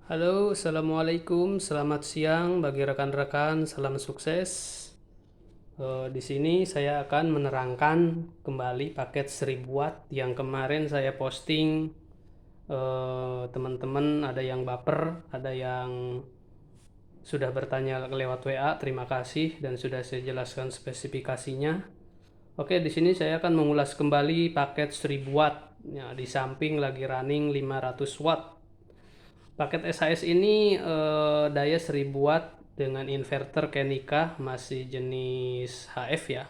Halo, assalamualaikum, selamat siang bagi rekan-rekan, salam sukses. Di sini saya akan menerangkan kembali paket 1000 watt yang kemarin saya posting. Teman-teman ada yang baper, ada yang sudah bertanya lewat WA, terima kasih dan sudah saya jelaskan spesifikasinya. Oke, di sini saya akan mengulas kembali paket 1000 watt. Ya, di samping lagi running 500 watt. Paket SHS ini daya 1000 watt dengan inverter Kenika masih jenis HF ya.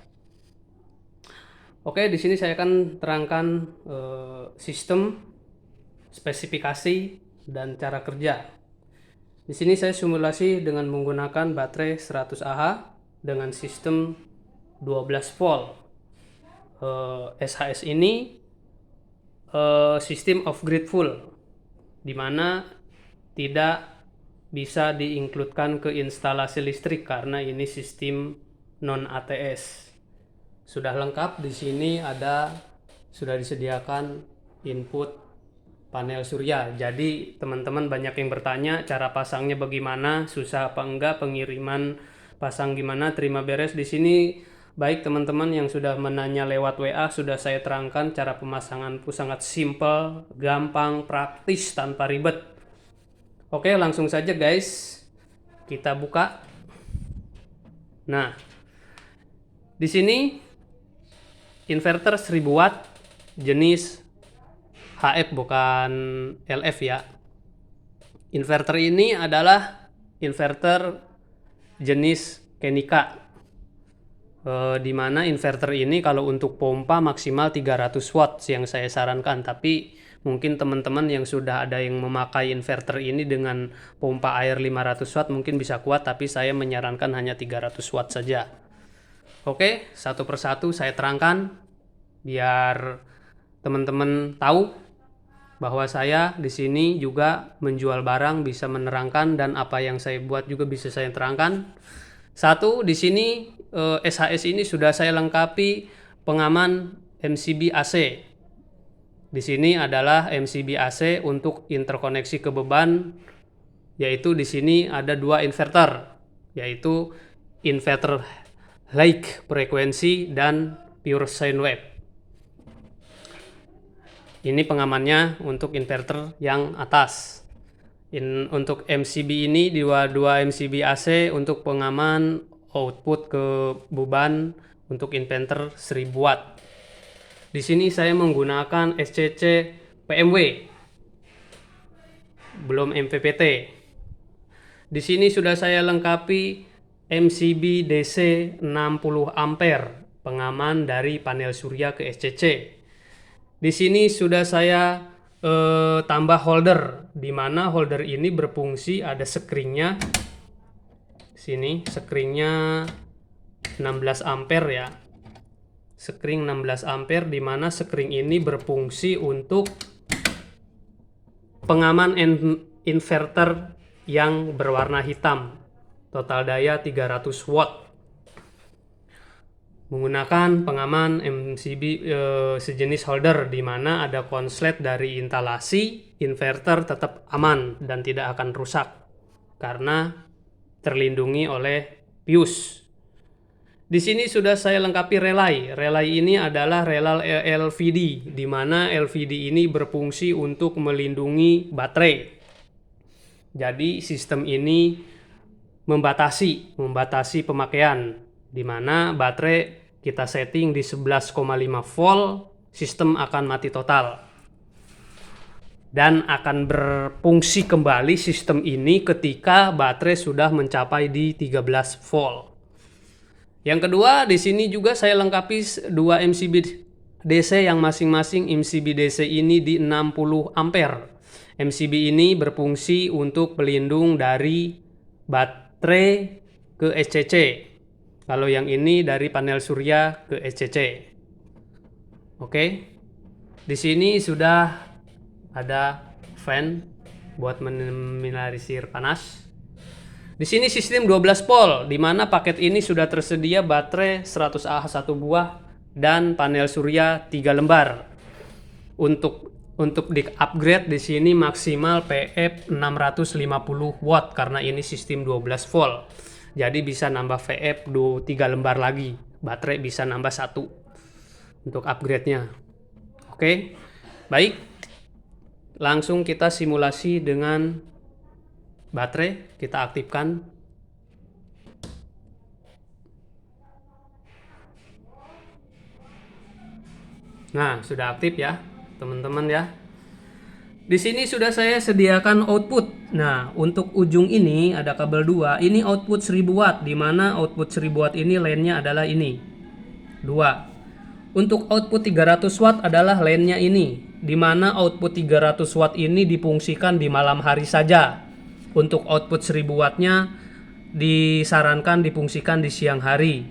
Oke, di sini saya akan terangkan sistem, spesifikasi, dan cara kerja. Di sini saya simulasi dengan menggunakan baterai 100 Ah dengan sistem 12 volt. SHS ini sistem off grid full, di mana tidak bisa diinkludkan ke instalasi listrik karena ini sistem non ATS. Sudah lengkap di sini sudah disediakan input panel surya. Jadi teman-teman banyak yang bertanya cara pasangnya bagaimana, susah apa enggak, pengiriman pasang gimana, terima beres di sini. Baik teman-teman yang sudah menanya lewat WA, sudah saya terangkan cara pemasangan sangat simple, gampang, praktis, tanpa ribet. Oke, langsung saja guys. Kita buka. Nah, di sini inverter 1000 watt jenis HF bukan LF ya. Inverter ini adalah inverter jenis Kenika. Di mana inverter ini kalau untuk pompa maksimal 300 watt yang saya sarankan, tapi mungkin teman-teman yang sudah ada yang memakai inverter ini dengan pompa air 500 watt mungkin bisa kuat, tapi saya menyarankan hanya 300 watt saja. Oke, satu persatu saya terangkan biar teman-teman tahu bahwa saya di sini juga menjual barang, bisa menerangkan, dan apa yang saya buat juga bisa saya terangkan. Satu, di sini SHS ini sudah saya lengkapi pengaman MCB AC. Di sini adalah MCB AC untuk interkoneksi ke beban, yaitu di sini ada dua inverter, yaitu inverter high frekuensi dan pure sine wave. Ini pengamannya untuk inverter yang atas. Untuk MCB ini dua MCB AC untuk pengaman output ke beban untuk inverter 1000 watt. Di sini saya menggunakan SCC PMW, belum MPPT. Di sini sudah saya lengkapi MCB DC 60 ampere, pengaman dari panel surya ke SCC. Di sini sudah saya tambah holder, di mana holder ini berfungsi ada screennya. Sini screennya 16 ampere ya. Screen 16 ampere, di mana screen ini berfungsi untuk pengaman inverter yang berwarna hitam. Total daya 300 watt. Menggunakan pengaman MCB sejenis holder, di mana ada konslet dari instalasi inverter tetap aman dan tidak akan rusak karena terlindungi oleh fuse. Di sini sudah saya lengkapi relay. Relay ini adalah relay LVD, di mana LVD ini berfungsi untuk melindungi baterai. Jadi sistem ini membatasi pemakaian, di mana baterai kita setting di 11,5 volt, sistem akan mati total. Dan akan berfungsi kembali sistem ini ketika baterai sudah mencapai di 13 volt. Yang kedua, di sini juga saya lengkapi dua MCB DC yang masing-masing MCB DC ini di 60 ampere. MCB ini berfungsi untuk pelindung dari baterai ke SCC. Kalau yang ini dari panel surya ke SCC. Oke. Di sini sudah ada fan buat meminimalisir panas. Di sini sistem 12 volt, di mana paket ini sudah tersedia baterai 100 Ah 1 buah dan panel surya 3 lembar. Untuk Untuk di upgrade di sini maksimal PF 650 watt karena ini sistem 12 volt. Jadi bisa nambah VF 3 lembar lagi. Baterai bisa nambah 1 untuk upgrade-nya. Oke. Baik. Langsung kita simulasi dengan baterai, kita aktifkan. Nah, sudah aktif ya, teman-teman ya. Di sini sudah saya sediakan output. Nah, untuk ujung ini ada kabel 2. Ini output 1000 watt, di mana output 1000 watt ini line-nya adalah ini. 2. Untuk output 300 watt adalah line-nya ini, di mana output 300 watt ini difungsikan di malam hari saja. Untuk output 1000 watt-nya disarankan difungsikan di siang hari.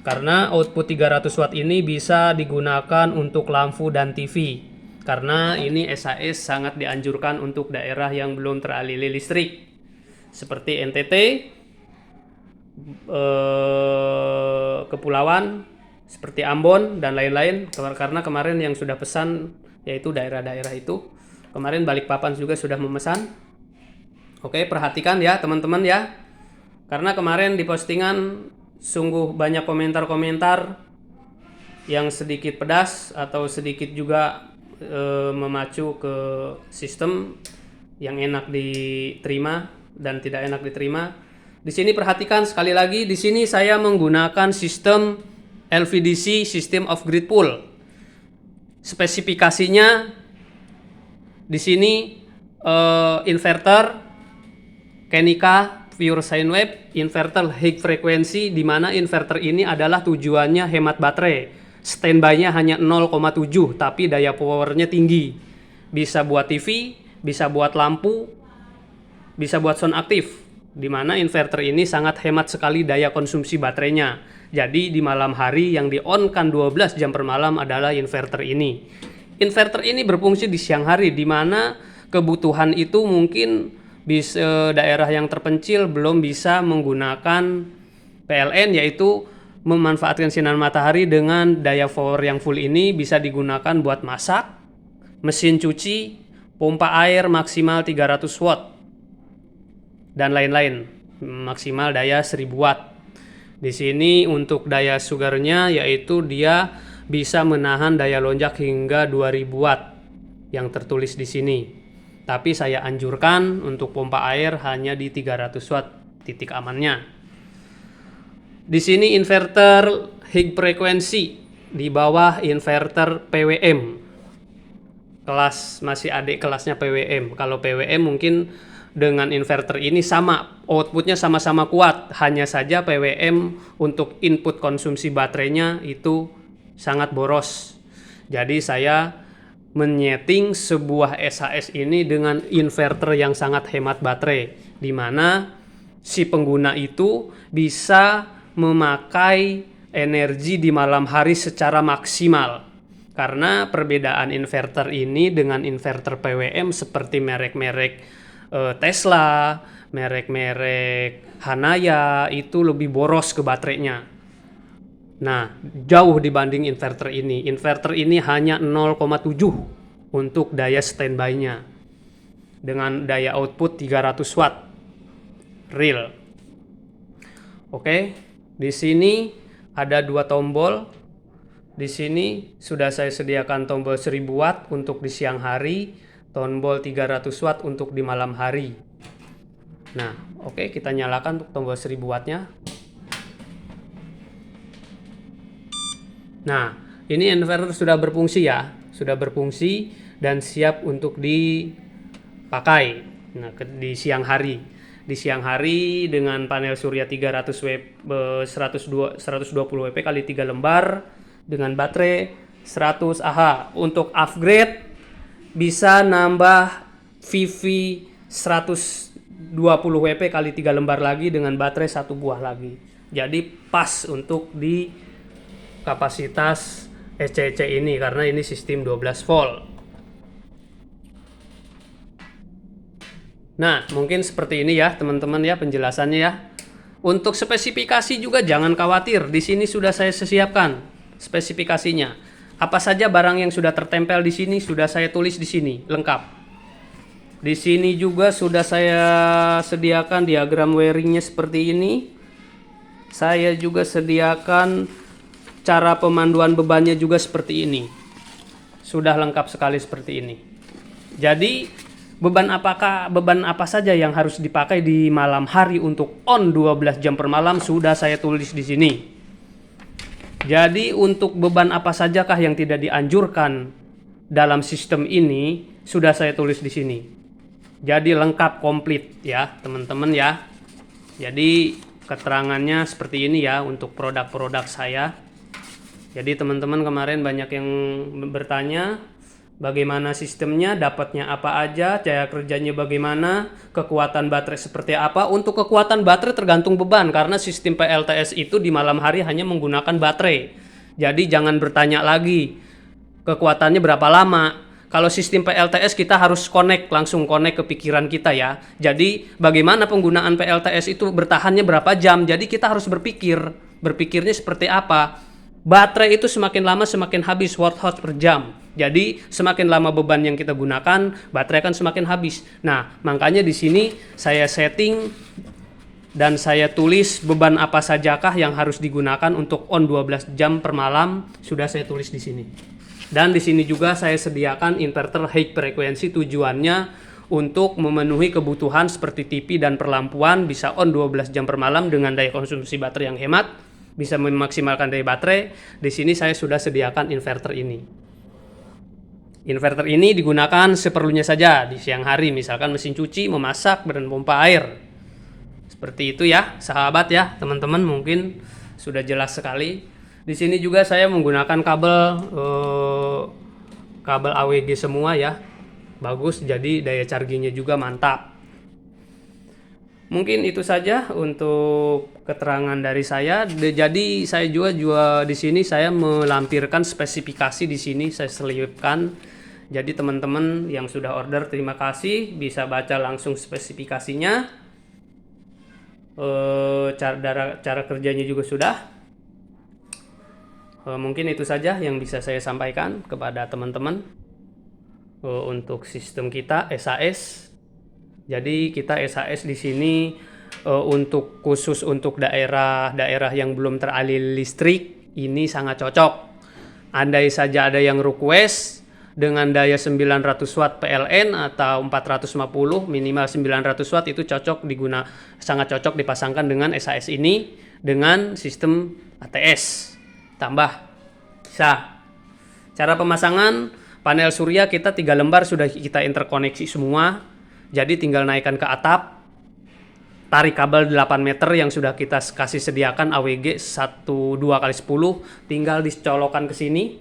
Karena output 300 watt ini bisa digunakan untuk lampu dan TV. Karena ini SAS sangat dianjurkan untuk daerah yang belum teraliri listrik. Seperti NTT, Kepulauan, seperti Ambon, dan lain-lain. Karena kemarin yang sudah pesan, yaitu daerah-daerah itu. Kemarin Balikpapan juga sudah memesan. Oke, perhatikan ya teman-teman ya. Karena kemarin di postingan sungguh banyak komentar-komentar yang sedikit pedas atau sedikit juga memacu ke sistem yang enak diterima dan tidak enak diterima. Di sini perhatikan sekali lagi, di sini saya menggunakan sistem LVDC, System of Grid Pool. Spesifikasinya di sini inverter Kenica pure sine wave, inverter high frequency, di mana inverter ini adalah tujuannya hemat baterai. Standby-nya hanya 0,7 tapi daya powernya tinggi. Bisa buat TV, bisa buat lampu, bisa buat sound aktif. Di mana inverter ini sangat hemat sekali daya konsumsi baterainya. Jadi di malam hari yang di-on-kan 12 jam per malam adalah inverter ini. Inverter ini berfungsi di siang hari, di mana kebutuhan itu mungkin bisa daerah yang terpencil belum bisa menggunakan PLN, yaitu memanfaatkan sinar matahari dengan daya power yang full ini bisa digunakan buat masak, mesin cuci, pompa air maksimal 300 watt, dan lain-lain, maksimal daya 1000 watt. Di sini untuk daya sugarnya yaitu dia bisa menahan daya lonjak hingga 2000 watt yang tertulis di sini. Tapi saya anjurkan untuk pompa air hanya di 300 watt titik amannya. Di sini inverter high frequency di bawah inverter PWM. Kelas masih adik kelasnya PWM. Kalau PWM mungkin dengan inverter ini sama, outputnya sama-sama kuat. Hanya saja PWM untuk input konsumsi baterainya itu sangat boros. Jadi saya menyeting sebuah SAS ini dengan inverter yang sangat hemat baterai, di mana si pengguna itu bisa memakai energi di malam hari secara maksimal. Karena perbedaan inverter ini dengan inverter PWM seperti merek-merek Tesla, merek-merek Hanaya itu lebih boros ke baterainya. Nah, jauh dibanding inverter ini. Inverter ini hanya 0,7 untuk daya standby-nya. Dengan daya output 300 watt. Real. Oke, di sini ada 2 tombol. Di sini sudah saya sediakan tombol 1000 watt untuk di siang hari, tombol 300 watt untuk di malam hari. Nah, oke, kita nyalakan untuk tombol 1000 wattnya. Nah, ini inverter sudah berfungsi ya, sudah berfungsi dan siap untuk dipakai. Nah, di siang hari. Di siang hari dengan panel surya 120 WP kali 3 lembar dengan baterai 100 Ah. Untuk upgrade bisa nambah VV 120 WP kali 3 lembar lagi dengan baterai 1 buah lagi. Jadi pas untuk di kapasitas SCC ini karena ini sistem 12 volt. Nah, mungkin seperti ini ya teman-teman ya penjelasannya ya. Untuk spesifikasi juga jangan khawatir, di sini sudah saya siapkan spesifikasinya. Apa saja barang yang sudah tertempel di sini sudah saya tulis di sini lengkap. Di sini juga sudah saya sediakan diagram wiringnya seperti ini. Saya juga sediakan cara pemanduan bebannya juga seperti ini. Sudah lengkap sekali seperti ini. Jadi beban apa saja yang harus dipakai di malam hari untuk on 12 jam per malam sudah saya tulis di sini. Jadi untuk beban apa sajakah yang tidak dianjurkan dalam sistem ini sudah saya tulis di sini. Jadi lengkap komplit ya teman-teman ya. Jadi keterangannya seperti ini ya untuk produk-produk saya. Jadi teman-teman kemarin banyak yang bertanya bagaimana sistemnya, dapatnya apa aja, cara kerjanya bagaimana, kekuatan baterai seperti apa. Untuk kekuatan baterai tergantung beban, karena sistem PLTS itu di malam hari hanya menggunakan baterai. Jadi jangan bertanya lagi kekuatannya berapa lama. Kalau sistem PLTS kita harus langsung connect ke pikiran kita ya. Jadi bagaimana penggunaan PLTS itu bertahannya berapa jam. Jadi kita harus berpikirnya seperti apa. Baterai itu semakin lama semakin habis watt-hour per jam. Jadi semakin lama beban yang kita gunakan, baterai akan semakin habis. Nah, makanya di sini saya setting dan saya tulis beban apa sajakah yang harus digunakan untuk on 12 jam per malam, sudah saya tulis di sini. Dan di sini juga saya sediakan inverter high frekuensi, tujuannya untuk memenuhi kebutuhan seperti TV dan perlampuan, bisa on 12 jam per malam dengan daya konsumsi baterai yang hemat, bisa memaksimalkan daya baterai. Di sini saya sudah sediakan inverter ini. Inverter ini digunakan seperlunya saja di siang hari, misalkan mesin cuci, memasak, dan pompa air. Seperti itu ya, sahabat ya, teman-teman mungkin sudah jelas sekali. Di sini juga saya menggunakan kabel AWG semua ya. Bagus, jadi daya chargingnya juga mantap. Mungkin itu saja untuk keterangan dari saya. Jadi saya juga di sini saya melampirkan spesifikasi di sini saya selipkan. Jadi teman-teman yang sudah order terima kasih, bisa baca langsung spesifikasinya. Cara kerjanya juga sudah. Mungkin itu saja yang bisa saya sampaikan kepada teman-teman untuk sistem kita SAS. Jadi kita SAS di sini khusus untuk daerah-daerah yang belum teraliri listrik ini sangat cocok. Andai saja ada yang request dengan daya 900 watt PLN atau 450 minimal 900 watt itu sangat cocok dipasangkan dengan SAS ini dengan sistem ATS. Tambah bisa. Cara pemasangan panel surya kita 3 lembar sudah kita interkoneksi semua. Jadi tinggal naikkan ke atap, tarik kabel 8 meter yang sudah kita kasih sediakan AWG 12x10, tinggal dicolokkan ke sini,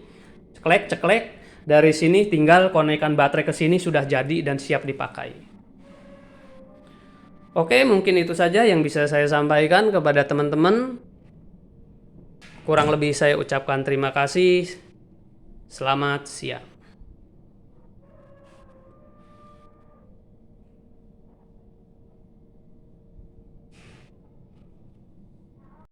ceklek. Dari sini tinggal konekkan baterai ke sini, sudah jadi dan siap dipakai. Oke, mungkin itu saja yang bisa saya sampaikan kepada teman-teman. Kurang lebih saya ucapkan terima kasih. Selamat siang.